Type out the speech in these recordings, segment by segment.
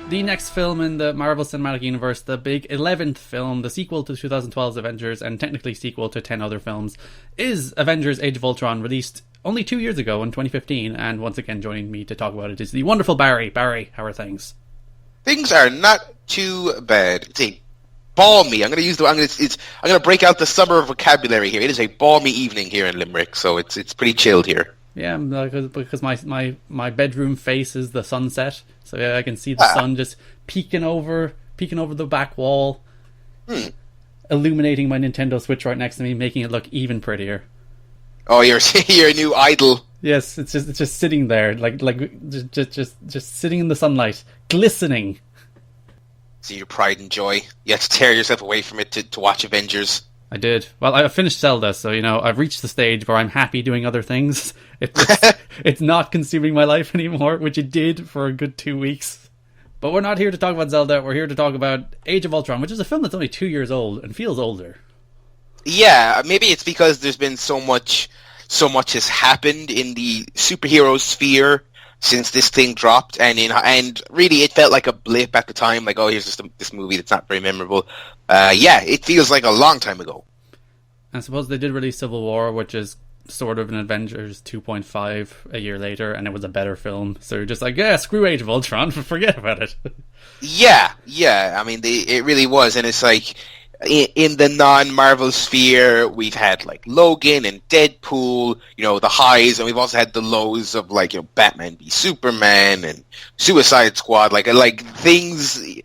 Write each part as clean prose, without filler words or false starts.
The next film in the Marvel Cinematic Universe, the big 11th film, the sequel to 2012's Avengers, and technically sequel to 10 other films, is Avengers Age of Ultron, released only 2 years ago in 2015, and once again joining me to talk about it is the wonderful Barry. Barry, how are things? Things are not too bad. It's a balmy. I'm gonna break out the summer vocabulary here. It is a balmy evening here in Limerick, so it's pretty chilled here. Yeah, because my bedroom faces the sunset, so yeah, I can see the sun just peeking over the back wall, illuminating my Nintendo Switch right next to me, making it look even prettier. Oh, your new idol. Yes, it's just sitting there, like just sitting in the sunlight, glistening. See your pride and joy. You had to tear yourself away from it to watch Avengers. I did. Well, I finished Zelda, so, I've reached the stage where I'm happy doing other things. It's not consuming my life anymore, which it did for a good 2 weeks. But we're not here to talk about Zelda, we're here to talk about Age of Ultron, which is a film that's only 2 years old and feels older. Yeah, maybe it's because there's been so much has happened in the superhero sphere since this thing dropped, and really it felt like a blip at the time, like, oh, here's just this movie that's not very memorable. Yeah, it feels like a long time ago. I suppose they did release Civil War, which is sort of an Avengers 2.5 a year later, and it was a better film, so you're just like, yeah, screw Age of Ultron, forget about it. Yeah, I mean, it really was, and it's like, in the non-Marvel sphere, we've had like Logan and Deadpool, the highs, and we've also had the lows of like, Batman v Superman and Suicide Squad, like things,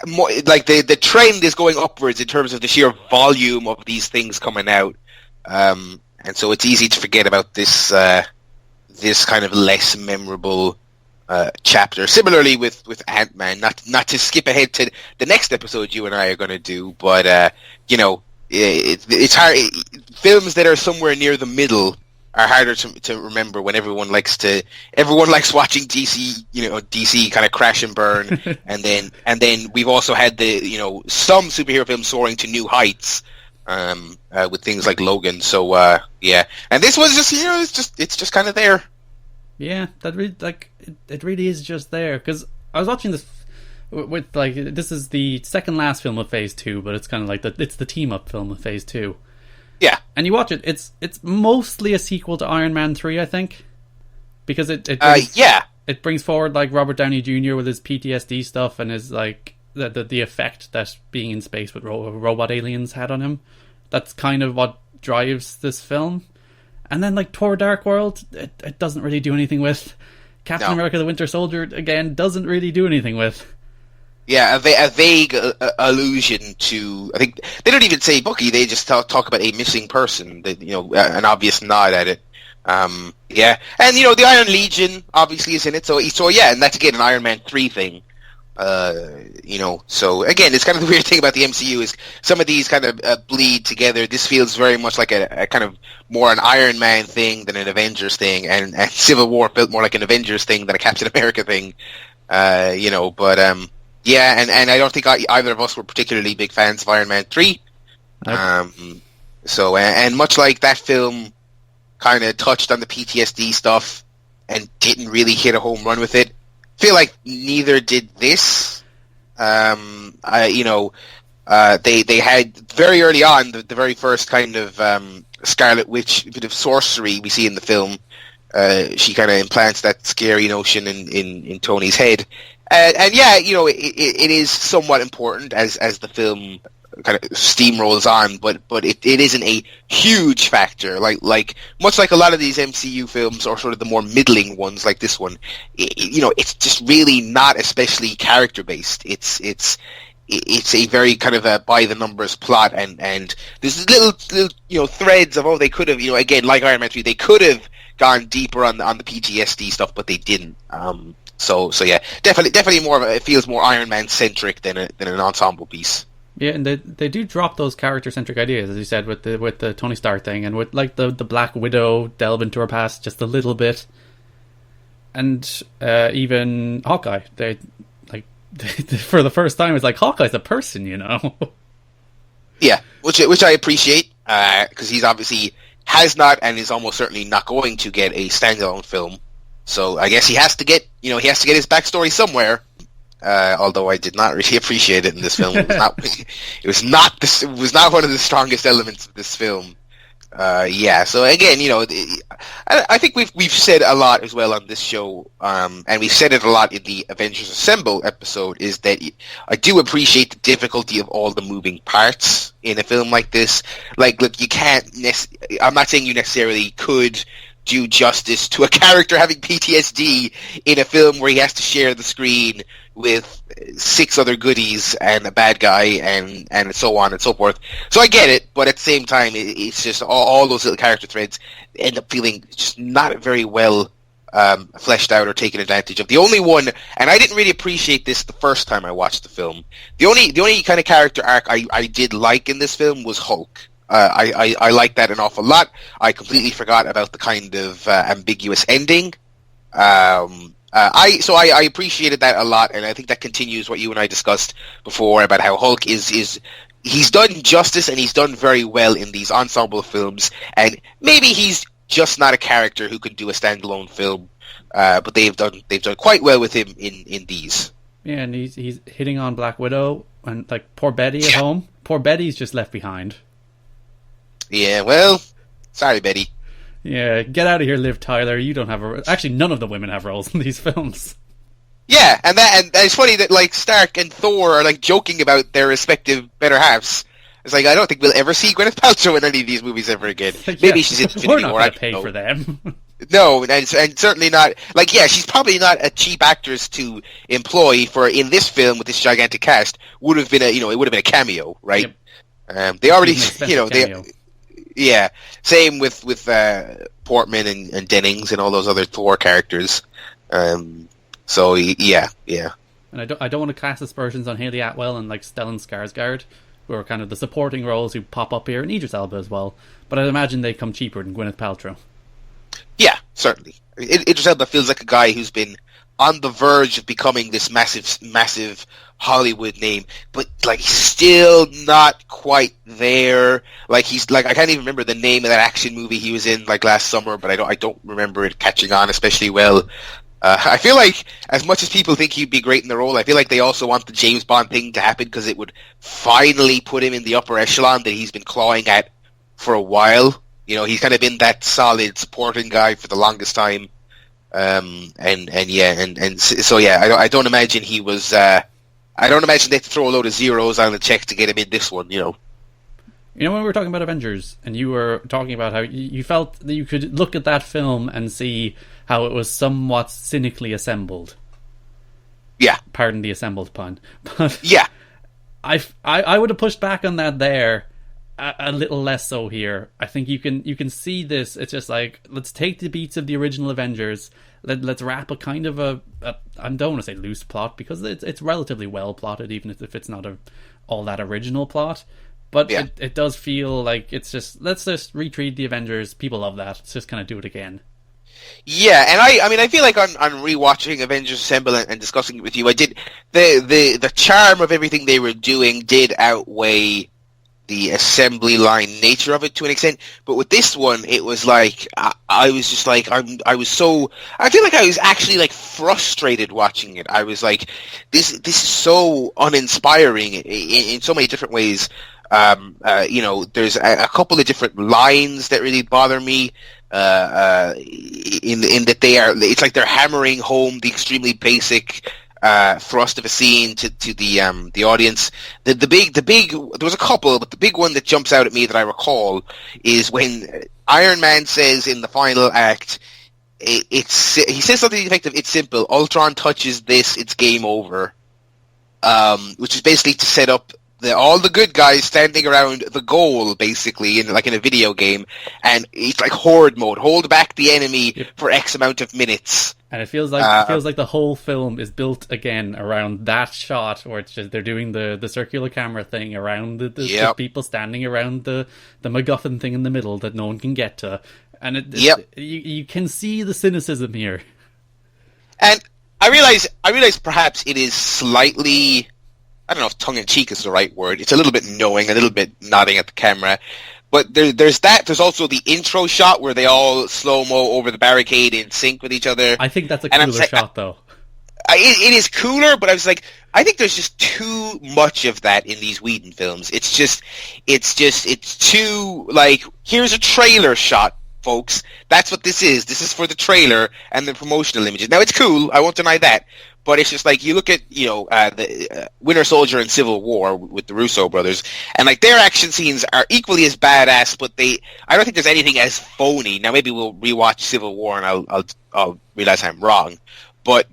more, like the trend is going upwards in terms of the sheer volume of these things coming out, and so it's easy to forget about this kind of less memorable chapter. Similarly with Ant-Man, not to skip ahead to the next episode you and I are going to do, but it's hard. Films that are somewhere near the middle are harder to remember when everyone likes watching DC kind of crash and burn, and then we've also had some superhero films soaring to new heights with things like Logan. So yeah, and this was just it's just kind of there. Yeah, it really is just there, because I was watching this with this is the second last film of Phase 2, but it's kind of like it's the team up film of Phase 2. Yeah, and you watch it, it's mostly a sequel to Iron Man 3, I think, because it brings forward like Robert Downey Jr. with his PTSD stuff and his like the effect that being in space with robot aliens had on him. That's kind of what drives this film. And then, like, Thor Dark World, it doesn't really do anything with. Captain America the Winter Soldier, again, doesn't really do anything with. Yeah, a vague allusion to... I think they don't even say Bucky, they just talk about a missing person, an obvious nod at it. Yeah, and, the Iron Legion, obviously, is in it, so yeah, and that's, again, an Iron Man 3 thing. So again, it's kind of the weird thing about the MCU is some of these kind of bleed together. This feels very much like a kind of more an Iron Man thing than an Avengers thing, and Civil War felt more like an Avengers thing than a Captain America thing. But yeah, and I don't think either of us were particularly big fans of Iron Man 3. Nope. So and much like that film kind of touched on the PTSD stuff and didn't really hit a home run with it, feel like neither did this. They had very early on the very first kind of Scarlet Witch bit of sorcery we see in the film. She kind of implants that scary notion in Tony's head, and yeah, it is somewhat important as the film kind of steamrolls on, but it isn't a huge factor. Like much like a lot of these MCU films, or sort of the more middling ones like this one, it's just really not especially character based. It's a very kind of a by the numbers plot, and there's little threads of they could have again, like Iron Man 3, they could have gone deeper on the PTSD stuff, but they didn't. So yeah, definitely more of it feels more Iron Man centric than an ensemble piece. Yeah, and they do drop those character-centric ideas, as you said, with the Tony Stark thing, and with like the Black Widow delve into her past just a little bit, and even Hawkeye. They for the first time, it's like Hawkeye's a person, Yeah, which I appreciate, because he's obviously has not and is almost certainly not going to get a standalone film. So I guess he has to get his backstory somewhere. although I did not really appreciate it in this film. It was not one of the strongest elements of this film. So again, I think we've said a lot as well on this show, and we've said it a lot in the Avengers Assemble episode, is that I do appreciate the difficulty of all the moving parts in a film like this. Like, look, you can't I'm not saying you necessarily could do justice to a character having PTSD in a film where he has to share the screen with 6 other goodies and a bad guy and so on and so forth. So I get it, but at the same time, it's just all those little character threads end up feeling just not very well fleshed out or taken advantage of. The only one, and I didn't really appreciate this the first time I watched the film, the only kind of character arc I did like in this film was Hulk. I like that an awful lot. I completely forgot about the kind of ambiguous ending. I appreciated that a lot, and I think that continues what you and I discussed before about how Hulk he's done justice and he's done very well in these ensemble films, and maybe he's just not a character who can do a standalone film, but they've done quite well with him in these. Yeah, and he's hitting on Black Widow, and like poor Betty at home. Poor Betty's just left behind. Yeah, well, sorry, Betty. Yeah, get out of here, Liv Tyler. You don't have actually, none of the women have roles in these films. Yeah, and it's funny that like Stark and Thor are like joking about their respective better halves. It's like, I don't think we'll ever see Gwyneth Paltrow in any of these movies ever again. Maybe she's in Infinity War. We're not going to pay for them. No, and certainly not. Like, yeah, she's probably not a cheap actress to employ for in this film with this gigantic cast. Would have been it would have been a cameo, right? Yep. They already, Yeah, same with Portman and Dennings and all those other Thor characters. So yeah. And I don't want to cast aspersions on Hayley Atwell and like Stellan Skarsgård, who are kind of the supporting roles who pop up here, and Idris Elba as well. But I'd imagine they come cheaper than Gwyneth Paltrow. Yeah, certainly. Idris Elba feels like a guy who's been on the verge of becoming this massive Hollywood name, but like still not quite there. Like he's like, I can't even remember the name of that action movie he was in like last summer, but I don't remember it catching on especially well. I feel like as much as people think he'd be great in the role, I feel like they also want the James Bond thing to happen because it would finally put him in the upper echelon that he's been clawing at for a while. He's kind of been that solid supporting guy for the longest time. I don't imagine he was. I don't imagine they had to throw a load of zeros on the check to get him in this one. When we were talking about Avengers, and you were talking about how you felt that you could look at that film and see how it was somewhat cynically assembled. Yeah, pardon the assembled pun, but yeah, I would have pushed back on that there. A little less so here. I think you can see this. It's just like, let's take the beats of the original Avengers. Let's wrap a kind of a I don't want to say loose plot because it's relatively well plotted, even if it's not all that original plot. But yeah. It does feel like it's just, let's just retreat the Avengers. People love that. Let's just kind of do it again. Yeah, and I feel like on rewatching Avengers Assemble and discussing it with you, I did the charm of everything they were doing did outweigh the assembly line nature of it to an extent, but with this one, it was like I was just like I feel like I was actually like frustrated watching it. I was like, this is so uninspiring in so many different ways. There's a couple of different lines that really bother me. In that it's like they're hammering home the extremely basic thrust of a scene to the audience. The big there was a couple, but the big one that jumps out at me that I recall is when Iron Man says in the final act, he says something effective. It's simple. Ultron touches this, it's game over. Which is basically to set up all the good guys standing around the goal, basically, in a video game, and it's like horde mode. Hold back the enemy for X amount of minutes. And it feels like the whole film is built again around that shot, where it's just they're doing the circular camera thing around the people standing around the MacGuffin thing in the middle that no one can get to, and you can see the cynicism here. And I realize perhaps it is slightly, I don't know if tongue-in-cheek is the right word. It's a little bit knowing, a little bit nodding at the camera. But there's that. There's also the intro shot where they all slow-mo over the barricade in sync with each other. I think that's a cooler shot, though. it is cooler, but I was like, I think there's just too much of that in these Whedon films. It's too, like, here's a trailer shot, folks. That's what this is. This is for the trailer and the promotional images. Now, it's cool. I won't deny that. But it's just like, you look at, the Winter Soldier and Civil War with the Russo brothers, and like their action scenes are equally as badass, but I don't think there's anything as phony. Now maybe we'll rewatch Civil War and I'll realize I'm wrong. But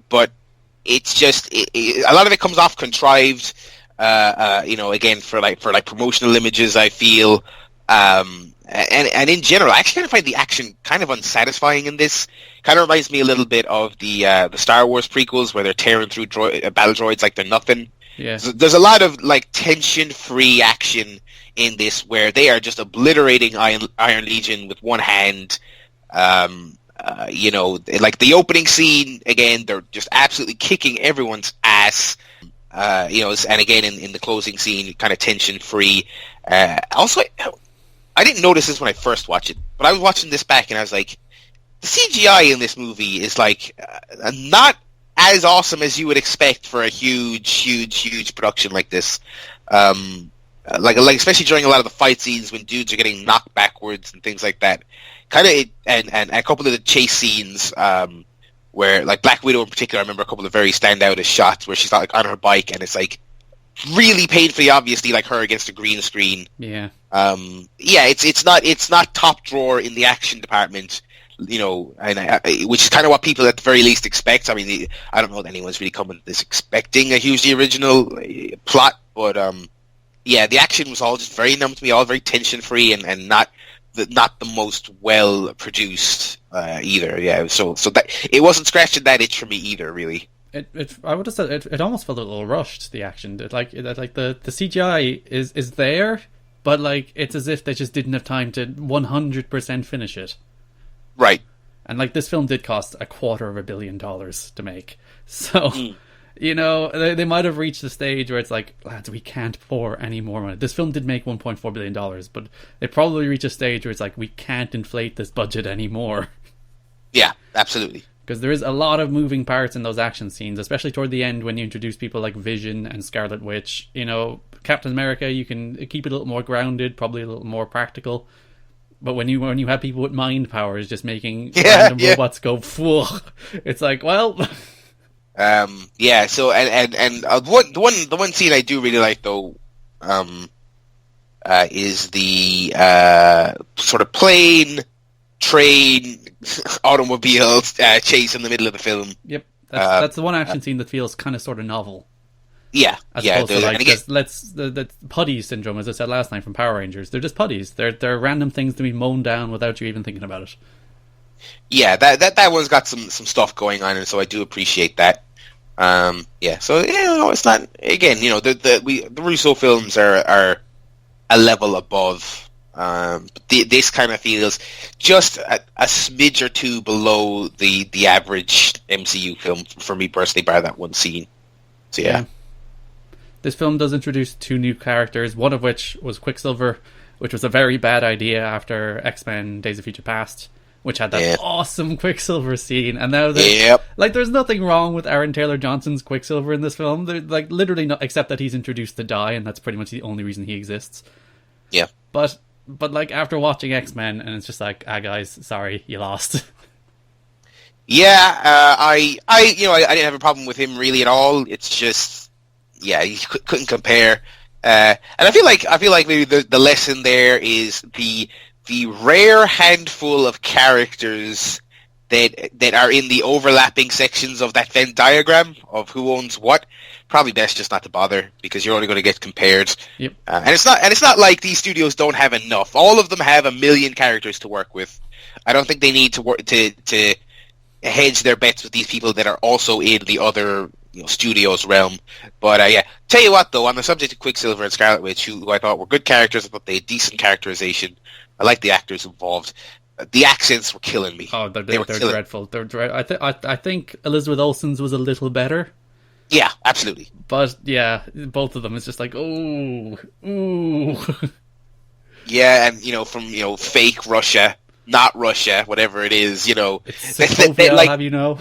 it's just, a lot of it comes off contrived, again, for promotional images, I feel. And in general, I actually kind of find the action kind of unsatisfying in this. Kind of reminds me a little bit of the Star Wars prequels, where they're tearing through battle droids like they're nothing. Yeah. So there's a lot of like tension-free action in this, where they are just obliterating Iron Legion with one hand. Like the opening scene, again, they're just absolutely kicking everyone's ass. And again in the closing scene, kind of tension-free. Also, I didn't notice this when I first watched it, but I was watching this back and I was like, the CGI in this movie is like not as awesome as you would expect for a huge production like this. Like especially during a lot of the fight scenes when dudes are getting knocked backwards and things like that. And a couple of the chase scenes, where like Black Widow in particular, I remember a couple of very standout shots where she's like on her bike and it's like really painfully obviously like her against a green screen. Yeah. It's not top drawer in the action department, which is kind of what people at the very least expect. I mean, I don't know that anyone's really coming to this expecting a hugely original plot, but the action was all just very numb to me, all very tension free and not the most well produced either. Yeah, so that it wasn't scratching that itch for me either, really. I would have said it almost felt a little rushed, the action. The CGI is there, but like it's as if they just didn't have time to 100% finish it. Right. And like this film did cost $250 million to make, so they might have reached the stage where it's like, lads, we can't pour any more money. This film did make $1.4 billion, but they probably reached a stage where it's like, we can't inflate this budget anymore. Yeah, absolutely. Because there is a lot of moving parts in those action scenes, especially toward the end when you introduce people like Vision and Scarlet Witch. Captain America, you can keep it a little more grounded, probably a little more practical. But when you have people with mind powers just making random robots go, it's like, well. So the one scene I do really like though, is the sort of plane, train, automobile chase in the middle of the film. Yep, that's the one action scene that feels kind of sort of novel. Yeah, as opposed to like the putty syndrome, as I said last night from Power Rangers. They're just putties. They're random things to be mown down without you even thinking about it. Yeah, that one's got some stuff going on, and so I do appreciate that. So it's not, again, the Russo films are a level above. This kind of feels just a smidge or two below the average MCU film for me personally, by that one scene. So yeah. This film does introduce two new characters, one of which was Quicksilver, which was a very bad idea after X-Men Days of Future Past, which had that awesome Quicksilver scene. And now there's nothing wrong with Aaron Taylor Johnson's Quicksilver in this film. There's like literally not, except that he's introduced to die, and that's pretty much the only reason he exists. Yeah. But like after watching X-Men, and it's just like, guys, sorry, you lost. Yeah, I didn't have a problem with him really at all. It's just, you couldn't compare. And I feel like maybe the lesson there is the rare handful of characters that are in the overlapping sections of that Venn diagram of who owns what. Probably best just not to bother, because you're only going to get compared. Yep. And it's not like these studios don't have enough. All of them have 1 million characters to work with. I don't think they need to work to hedge their bets with these people that are also in the other studios realm. But tell you what though, on the subject of Quicksilver and Scarlet Witch, who I thought were good characters, I thought they had decent characterization. I like the actors involved. The accents were killing me. Oh, they're dreadful. I think Elizabeth Olsen's was a little better. Yeah, absolutely. But yeah, both of them, it's just like, ooh. Yeah, and from fake Russia, not Russia, whatever it is, It's Sokovia, like, have you know.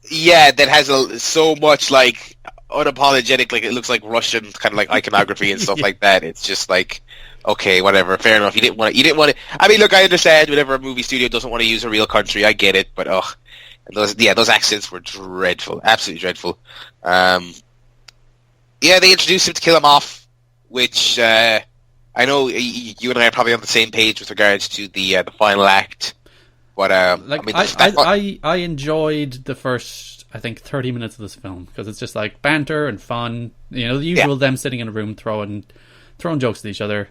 Yeah, that has so much like unapologetic, like it looks like Russian kind of like iconography and stuff like that. It's just like, okay, whatever, fair enough. You didn't want to. I mean, look, I understand whenever a movie studio doesn't want to use a real country, I get it, but those accents were dreadful, absolutely dreadful. Yeah, they introduced him to kill him off, which I know you and I are probably on the same page with regards to the final act. But I enjoyed the first, I think, 30 minutes of this film because it's just like banter and fun. You know, the usual them sitting in a room throwing jokes at each other.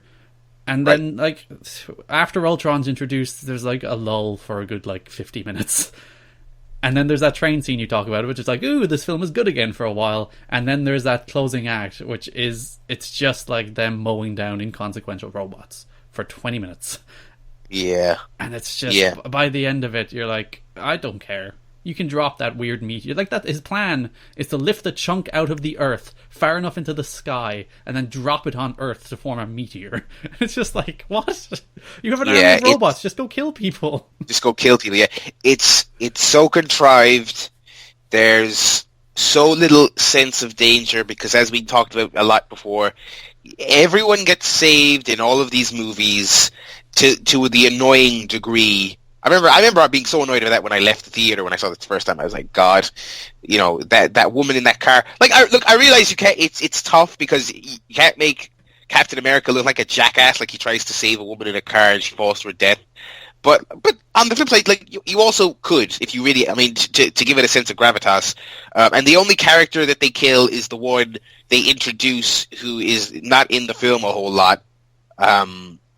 And then like after Ultron's introduced, there's like a lull for a good like 50 minutes. And then there's that train scene you talk about, which is like, ooh, this film is good again for a while. And then there's that closing act, which is, it's just like them mowing down inconsequential robots for 20 minutes. Yeah. And it's just, by the end of it, you're like, I don't care. You can drop that weird meteor. Like, that his plan is to lift the chunk out of the Earth far enough into the sky and then drop it on Earth to form a meteor. It's just like, what? You have an army of robots. Just go kill people. Just go kill people, yeah. It's so contrived. There's so little sense of danger because, as we talked about a lot before, everyone gets saved in all of these movies to the annoying degree. I remember being so annoyed with that when I left the theater when I saw this the first time. I was like, God, you know, that woman in that car. Like, I realize you can't. It's tough because you can't make Captain America look like a jackass, like he tries to save a woman in a car and she falls to her death. But on the flip side, like you also could, if you really, I mean, to give it a sense of gravitas. And the only character that they kill is the one they introduce, who is not in the film a whole lot.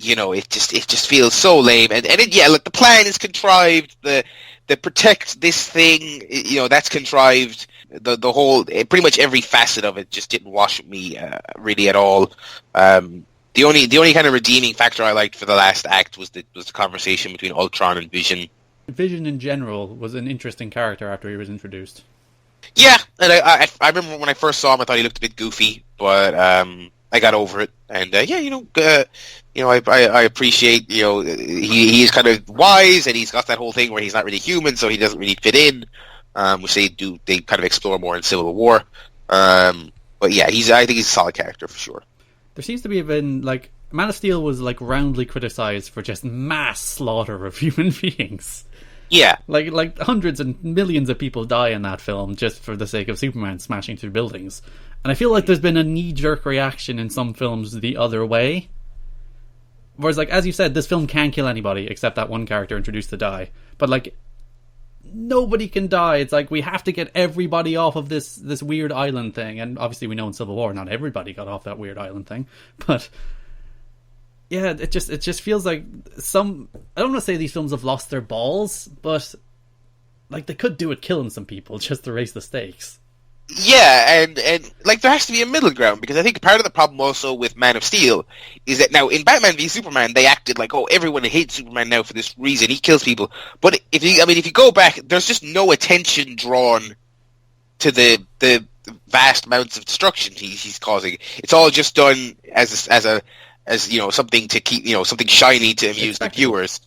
You know, it just feels so lame, and look, the plan is contrived. The protect this thing, you know, that's contrived. The whole, pretty much every facet of it just didn't wash with me really at all. The only kind of redeeming factor I liked for the last act was the conversation between Ultron and Vision. Vision in general was an interesting character after he was introduced. Yeah, and I remember when I first saw him, I thought he looked a bit goofy, but I got over it, and I appreciate, you know, he's kind of wise, and he's got that whole thing where he's not really human, so he doesn't really fit in, which they kind of explore more in Civil War. But yeah, I think he's a solid character for sure. There seems to be like, Man of Steel was like roundly criticized for just mass slaughter of human beings. Yeah, like hundreds and millions of people die in that film just for the sake of Superman smashing through buildings. And I feel like there's been a knee-jerk reaction in some films the other way. Whereas, like, as you said, this film can't kill anybody except that one character introduced to die. But, like, nobody can die. It's like, we have to get everybody off of this weird island thing. And obviously we know in Civil War not everybody got off that weird island thing. But, yeah, it just feels like I don't want to say these films have lost their balls, but, like, they could do it killing some people just to raise the stakes. Yeah, and like there has to be a middle ground, because I think part of the problem also with Man of Steel is that now in Batman v Superman they acted like, oh, everyone hates Superman now for this reason, he kills people. But if you go back, there's just no attention drawn to the vast amounts of destruction he's causing. It's all just done as you know, something to keep, you know, something shiny to amuse the viewers.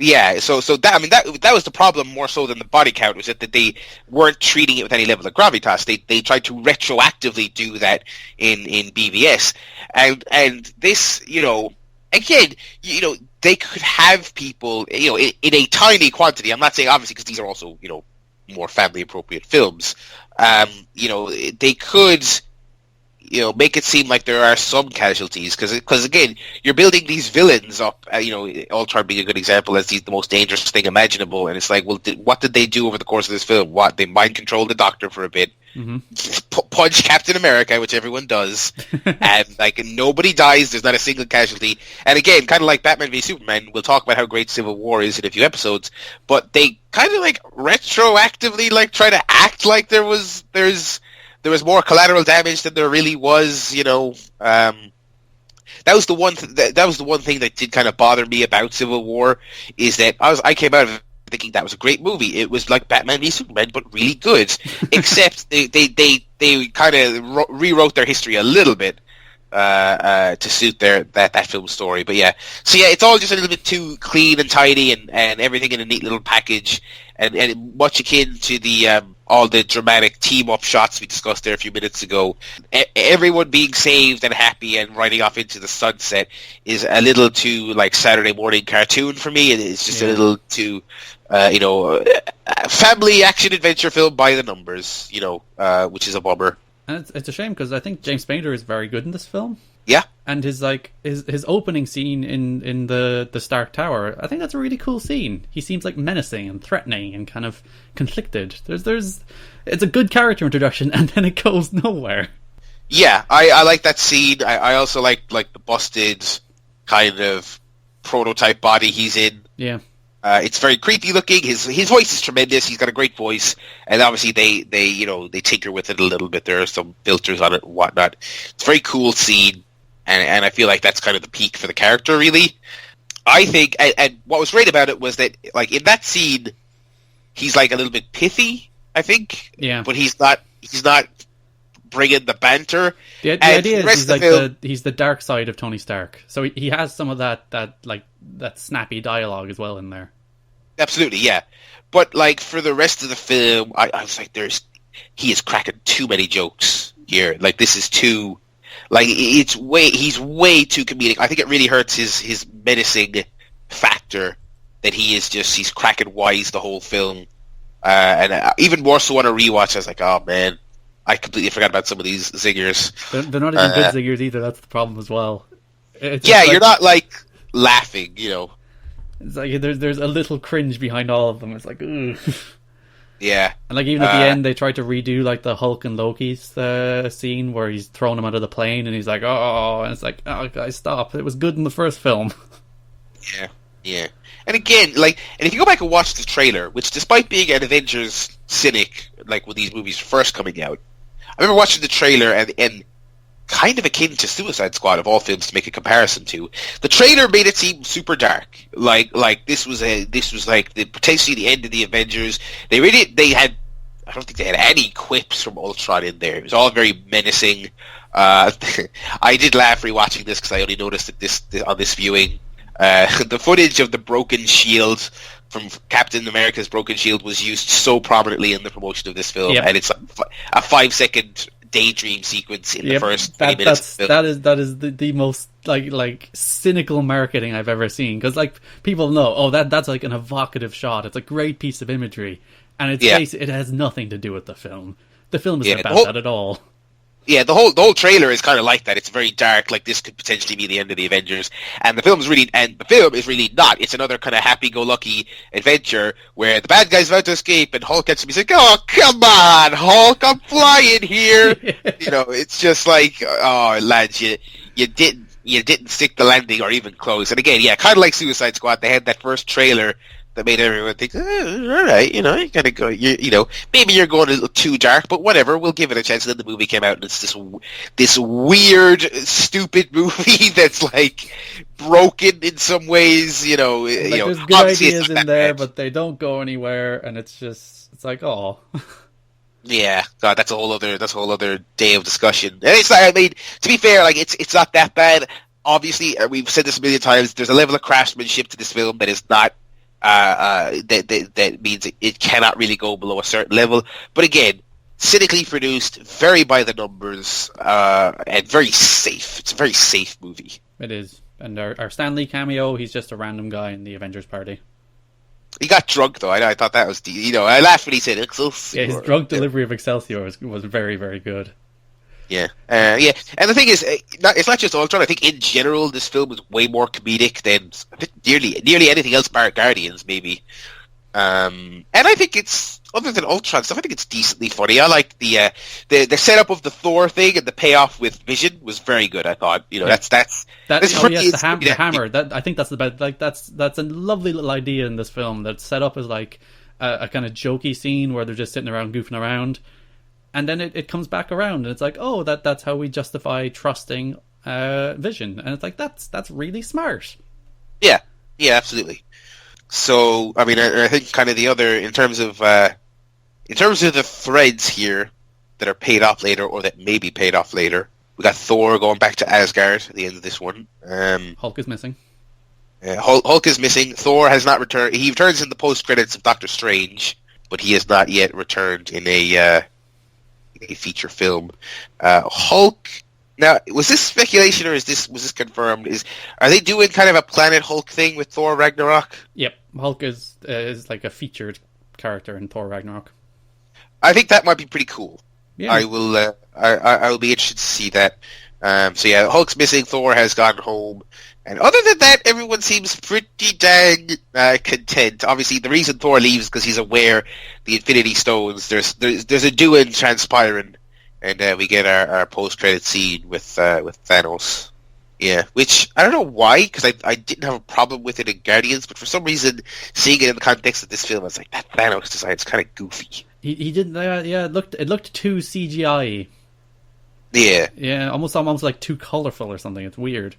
Yeah, so that was the problem more so than the body count, was that they weren't treating it with any level of gravitas. They tried to retroactively do that in BVS, and this, you know, again, you know, they could have people, you know, in a tiny quantity. I'm not saying obviously because these are also, you know, more family appropriate films. You know, they could, you know, make it seem like there are some casualties, because again, you're building these villains up, you know, Ultron being a good example, as the most dangerous thing imaginable, and it's like, well, what did they do over the course of this film? What, they mind controlled the Doctor for a bit, punch Captain America, which everyone does, and like nobody dies, there's not a single casualty. And again, kind of like Batman v Superman, we'll talk about how great Civil War is in a few episodes, but they kind of like retroactively like try to act like there was more collateral damage than there really was, you know. That was the one thing that did kind of bother me about Civil War, is that I came out of it thinking that was a great movie. It was like Batman v Superman, but really good. Except they kind of rewrote their history a little bit to suit that film story. But yeah, so yeah, it's all just a little bit too clean and tidy, and everything in a neat little package, and much akin to the all the dramatic team-up shots we discussed there a few minutes ago. Everyone being saved and happy and riding off into the sunset is a little too like Saturday morning cartoon for me. It's just a little too, family action adventure film by the numbers, which is a bummer. And it's a shame because I think James Spader is very good in this film. Yeah. And his opening scene in the Stark Tower, I think that's a really cool scene. He seems like menacing and threatening and kind of conflicted. It's a good character introduction, and then it goes nowhere. Yeah, I like that scene. I also like the busted kind of prototype body he's in. Yeah. It's very creepy looking. His voice is tremendous. He's got a great voice, and obviously they tinker with it a little bit. There are some filters on it and whatnot. It's a very cool scene. And I feel like that's kind of the peak for the character, really. I think, and what was great about it was that, like, in that scene, he's, like, a little bit pithy, I think. Yeah. But he's not bringing the banter. The idea is he's the dark side of Tony Stark. So he has some of that snappy dialogue as well in there. Absolutely, yeah. But, like, for the rest of the film, I was like, he is cracking too many jokes here. Like, this is too... Like, he's way too comedic. I think it really hurts his menacing factor that he's cracking wise the whole film. And even more so on a rewatch, I was like, oh man, I completely forgot about some of these zingers. They're not even good zingers either, that's the problem as well. You're not, like, laughing, It's like, there's a little cringe behind all of them. It's like, ugh. Yeah. And like even at the end they tried to redo like the Hulk and Loki's scene where he's throwing him out of the plane and he's like, oh, and it's like, oh guys, stop. It was good in the first film. Yeah. And again, like, and if you go back and watch the trailer, which despite being an Avengers cynic, like when these movies were first coming out, I remember watching the trailer and kind of akin to Suicide Squad of all films to make a comparison to. The trailer made it seem super dark. Like this was like potentially the end of the Avengers. I don't think they had any quips from Ultron in there. It was all very menacing. I did laugh rewatching this because I only noticed it on this viewing. The footage of the broken shield from Captain America's broken shield was used so prominently in the promotion of this film, and it's a 5-second daydream sequence in the first 20 minutes of the film. That is the most like cynical marketing I've ever seen, because like people know, that's like an evocative shot, it's a great piece of imagery, and it has nothing to do with the film. The film isn't about that at all. Yeah, the whole trailer is kind of like that. It's very dark, like this could potentially be the end of the Avengers, and the film is really not. It's another kind of happy-go-lucky adventure where the bad guy's about to escape, and Hulk gets him. He's like, "Oh, come on, Hulk, I'm flying here." It's just like, "Oh, lads, you didn't stick the landing or even close." And again, kind of like Suicide Squad, they had that first trailer that made everyone think, all right, you gotta go, maybe you're going a little too dark, but whatever, we'll give it a chance. And then the movie came out, and it's this weird, stupid movie that's like broken in some ways. There's good ideas in there, but they don't go anywhere, and it's like, oh. Yeah, God, that's a whole other day of discussion. And it's like, I mean, to be fair, like it's not that bad. Obviously, we've said this a million times. There's a level of craftsmanship to this film that is not. That means it cannot really go below a certain level. But again, cynically produced, very by the numbers, and very safe. It's a very safe movie. It is. And our Stan Lee cameo, he's just a random guy in the Avengers party. He got drunk though. I thought that was I laughed when he said Excelsior. Yeah, his drunk delivery of Excelsior was very, very good. Yeah. And the thing is, it's not just Ultron. I think in general, this film is way more comedic than nearly anything else bar Guardians, maybe. And I think it's, other than Ultron stuff, I think it's decently funny. I like the setup of the Thor thing, and the payoff with Vision was very good. I thought, the hammer. That I think that's that's a lovely little idea in this film. That's set up as like a kind of jokey scene where they're just sitting around goofing around. And then it comes back around, and it's like, oh, that's how we justify trusting Vision, and it's like that's really smart. Yeah, absolutely. So, I mean, I think kind of the other in terms of the threads here that are paid off later, or that may be paid off later. We got Thor going back to Asgard at the end of this one. Hulk is missing. Hulk is missing. Thor has not returned. He returns in the post credits of Doctor Strange. but he has not yet returned in a feature film. Hulk. Now, was this speculation or was this confirmed? Are they doing kind of a Planet Hulk thing with Thor Ragnarok? Yep, Hulk is like a featured character in Thor Ragnarok. I think that might be pretty cool. Yeah. I will. I will be interested to see that. So yeah, Hulk's missing. Thor has gone home, and other than that, everyone seems pretty dang content. Obviously, the reason Thor leaves is because he's aware the Infinity Stones. There's a doing transpiring, and we get our post-credit scene with Thanos. Yeah, which I don't know why, because I didn't have a problem with it in Guardians, but for some reason, seeing it in the context of this film, I was like, that Thanos design is kind of goofy. He did, yeah. It looked too CGI. Yeah, almost like too colorful or something. It's weird.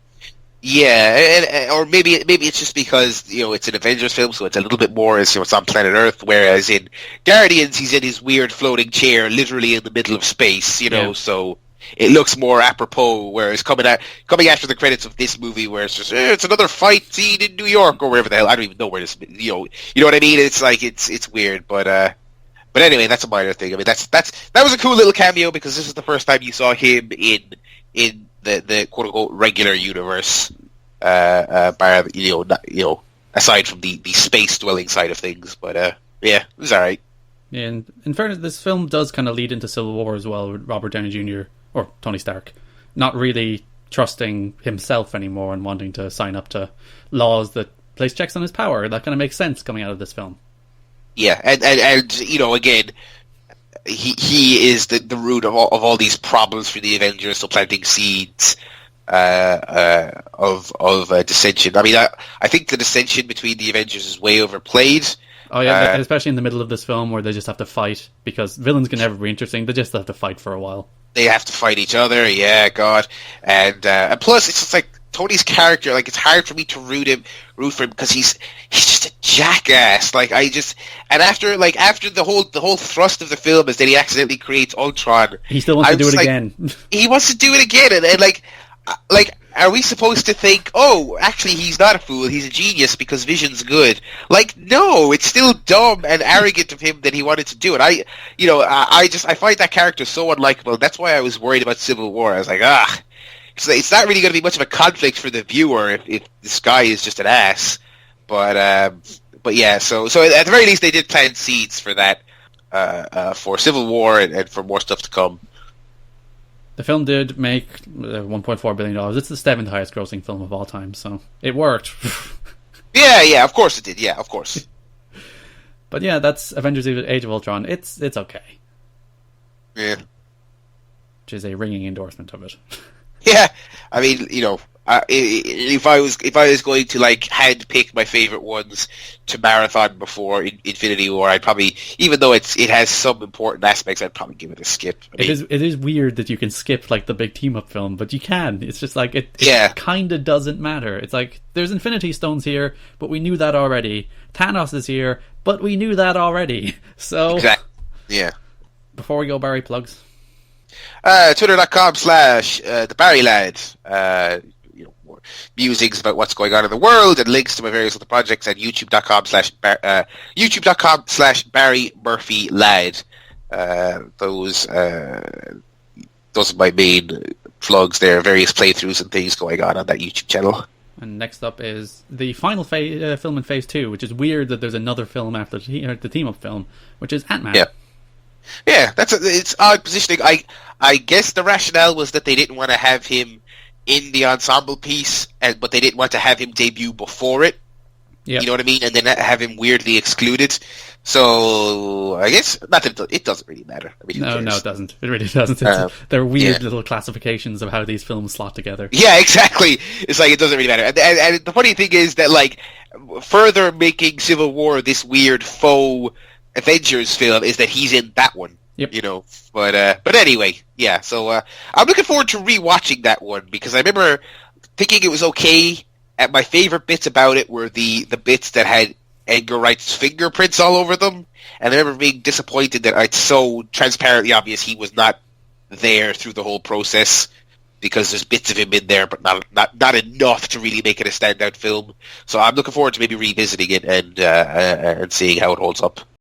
Yeah, or maybe it's just because it's an Avengers film, so it's a little bit more as it's on planet Earth. Whereas in Guardians, he's in his weird floating chair, literally in the middle of space. So it looks more apropos. Whereas coming after the credits of this movie, where it's just it's another fight scene in New York or wherever the hell, I don't even know where this. You know what I mean? It's like it's weird, but anyway, that's a minor thing. I mean, that was a cool little cameo because this is the first time you saw him in the quote unquote regular universe, aside from the space dwelling side of things. But yeah, it was all right. Yeah, and in fairness, this film does kind of lead into Civil War as well, with Robert Downey Jr. or Tony Stark not really trusting himself anymore and wanting to sign up to laws that place checks on his power. That kind of makes sense coming out of this film. Yeah, and again, he is the root of all these problems for the Avengers. So planting seeds of dissension. I mean, I think the dissension between the Avengers is way overplayed. Oh yeah, especially in the middle of this film where they just have to fight because villains can never be interesting. They just have to fight for a while. They have to fight each other. Yeah, God, and plus it's just like Tony's character. Like it's hard for me to root for him because he's just a jackass. Like after the whole thrust of the film is that he accidentally creates Ultron. He still wants to do it again. He wants to do it again, and like, are we supposed to think, oh, actually he's not a fool, he's a genius because Vision's good? Like, no, it's still dumb and arrogant of him that he wanted to do it. I find that character so unlikable. That's why I was worried about Civil War. I was like, it's not really going to be much of a conflict for the viewer if this guy is just an ass. But yeah, so at the very least they did plant seeds for that, for Civil War and for more stuff to come. The film did make $1.4 billion. It's the 7th highest grossing film of all time, so it worked. Yeah, of course it did. Yeah, of course. But yeah, that's Avengers Age of Ultron. It's okay. Yeah. Which is a ringing endorsement of it. Yeah, I mean, if I was going to hand pick my favorite ones to marathon before Infinity War, I'd probably, even though it has some important aspects, I'd probably give it a skip. It is weird that you can skip the big team up film, but you can. It's just it kind of doesn't matter. It's like there's Infinity Stones here, but we knew that already. Thanos is here, but we knew that already. So exactly. Yeah. Before we go, Barry, plugs. Twitter.com/the Barry Lad. Musings about what's going on in the world and links to my various other projects at youtube.com/Barry Murphy Lad. Those are my main plugs there. Various playthroughs and things going on that YouTube channel. And next up is the final film in Phase 2, which is weird that there's another film after the team-up film, which is Ant-Man. Yeah, it's odd positioning. I guess the rationale was that they didn't want to have him in the ensemble piece, but they didn't want to have him debut before it. Yep. You know what I mean? And then have him weirdly excluded. So I guess it doesn't really matter. I mean, no, it doesn't. It really doesn't. They're weird little classifications of how these films slot together. Yeah, exactly. It's it doesn't really matter. And the funny thing is that further making Civil War this weird faux Avengers film is that he's in that one. Yep. But anyway, yeah. So I'm looking forward to rewatching that one because I remember thinking it was okay. And my favorite bits about it were the bits that had Edgar Wright's fingerprints all over them. And I remember being disappointed that it's so transparently obvious he was not there through the whole process because there's bits of him in there, but not enough to really make it a standout film. So I'm looking forward to maybe revisiting it and seeing how it holds up.